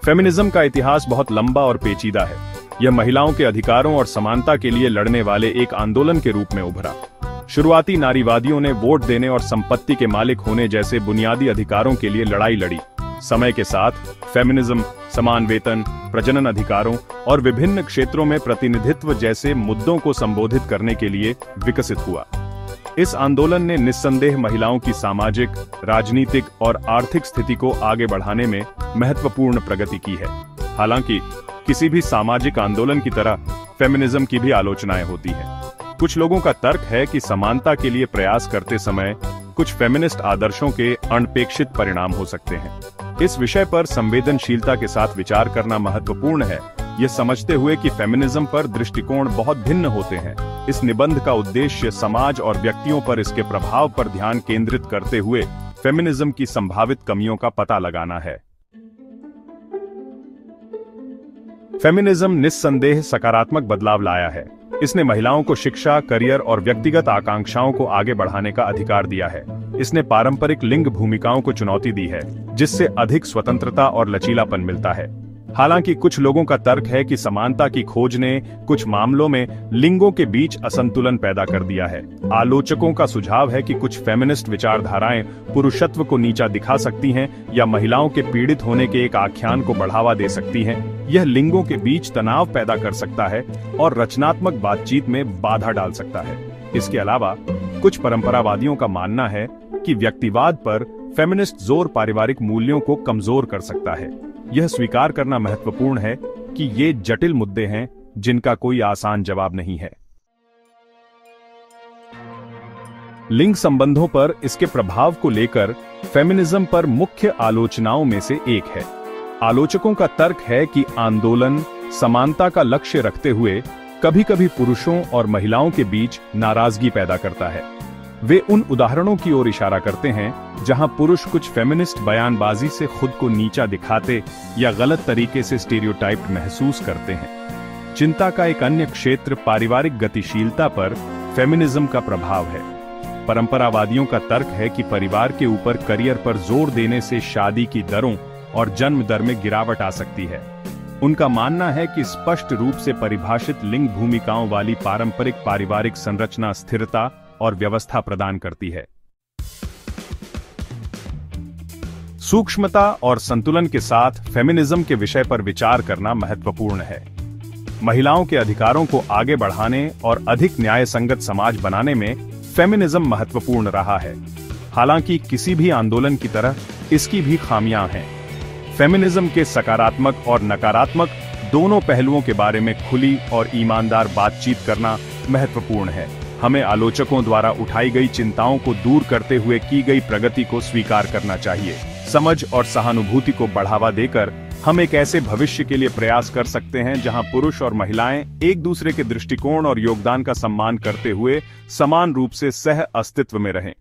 Feminism का इतिहास बहुत लंबा और पेचीदा है। यह महिलाओं के अधिकारों और समानता के लिए लड़ने वाले एक आंदोलन के रूप में उभरा। शुरुआती नारीवादियों ने वोट देने और संपत्ति के मालिक होने जैसे बुनियादी अधिकारों के लिए लड़ाई लड़ी। समय के साथ फेमिनिज्म समान वेतन, प्रजनन अधिकारों और विभिन्न क्षेत्रों में प्रतिनिधित्व जैसे मुद्दों को संबोधित करने के लिए विकसित हुआ। इस आंदोलन ने निस्संदेह महिलाओं की सामाजिक, राजनीतिक और आर्थिक स्थिति को आगे बढ़ाने में महत्वपूर्ण प्रगति की है। हालांकि किसी भी सामाजिक आंदोलन की तरह फेमिनिज्म की भी आलोचनाएं होती हैं। कुछ लोगों का तर्क है कि समानता के लिए प्रयास करते समय कुछ फेमिनिस्ट आदर्शों के अनपेक्षित परिणाम हो सकते हैं। इस विषय पर संवेदनशीलता के साथ विचार करना महत्वपूर्ण है, ये समझते हुए कि फेमिनिज्म पर दृष्टिकोण बहुत भिन्न होते हैं। इस निबंध का उद्देश्य समाज और व्यक्तियों पर इसके प्रभाव पर ध्यान केंद्रित करते हुए फेमिनिज्म की संभावित कमियों का पता लगाना है। फेमिनिज्म निस्संदेह सकारात्मक बदलाव लाया है। इसने महिलाओं को शिक्षा, करियर और व्यक्तिगत आकांक्षाओं को आगे बढ़ाने का अधिकार दिया है। इसने पारंपरिक लिंग भूमिकाओं को चुनौती दी है, जिससे अधिक स्वतंत्रता और लचीलापन मिलता है। हालांकि कुछ लोगों का तर्क है कि समानता की खोज ने कुछ मामलों में लिंगों के बीच असंतुलन पैदा कर दिया है। आलोचकों का सुझाव है कि कुछ फेमिनिस्ट विचारधाराएं पुरुषत्व को नीचा दिखा सकती हैं या महिलाओं के पीड़ित होने के एक आख्यान को बढ़ावा दे सकती हैं। यह लिंगों के बीच तनाव पैदा कर सकता है और रचनात्मक बातचीत में बाधा डाल सकता है। इसके अलावा कुछ परंपरावादियों का मानना है कि व्यक्तिवाद पर फेमिनिस्ट जोर पारिवारिक मूल्यों को कमजोर कर सकता है। यह स्वीकार करना महत्वपूर्ण है कि ये जटिल मुद्दे हैं जिनका कोई आसान जवाब नहीं है। लिंग संबंधों पर इसके प्रभाव को लेकर फेमिनिज्म पर मुख्य आलोचनाओं में से एक है। आलोचकों का तर्क है कि आंदोलन समानता का लक्ष्य रखते हुए कभी-कभी पुरुषों और महिलाओं के बीच नाराजगी पैदा करता है। वे उन उदाहरणों की ओर इशारा करते हैं जहां पुरुष कुछ फेमिनिस्ट बयानबाजी से खुद को नीचा दिखाते या गलत तरीके से स्टीरियोटाइप्ड महसूस करते हैं। चिंता का एक अन्य क्षेत्र पारिवारिक गतिशीलता पर फेमिनिज्म का प्रभाव है। परंपरावादियों का तर्क है कि परिवार के ऊपर करियर पर जोर देने से शादी की दरों और जन्म दर में गिरावट आ सकती है। उनका मानना है कि स्पष्ट रूप से परिभाषित लिंग भूमिकाओं वाली पारंपरिक पारिवारिक संरचना स्थिरता और व्यवस्था प्रदान करती है। सूक्ष्मता और संतुलन के साथ फेमिनिज्म के विषय पर विचार करना महत्वपूर्ण है। महिलाओं के अधिकारों को आगे बढ़ाने और अधिक न्यायसंगत समाज बनाने में फेमिनिज्म महत्वपूर्ण रहा है। हालांकि किसी भी आंदोलन की तरह इसकी भी खामियां हैं। फेमिनिज्म के सकारात्मक और नकारात्मक दोनों पहलुओं के बारे में खुली और ईमानदार बातचीत करना महत्वपूर्ण है। हमें आलोचकों द्वारा उठाई गई चिंताओं को दूर करते हुए की गई प्रगति को स्वीकार करना चाहिए। समझ और सहानुभूति को बढ़ावा देकर हम एक ऐसे भविष्य के लिए प्रयास कर सकते हैं जहां पुरुष और महिलाएं एक दूसरे के दृष्टिकोण और योगदान का सम्मान करते हुए समान रूप से सह अस्तित्व में रहें।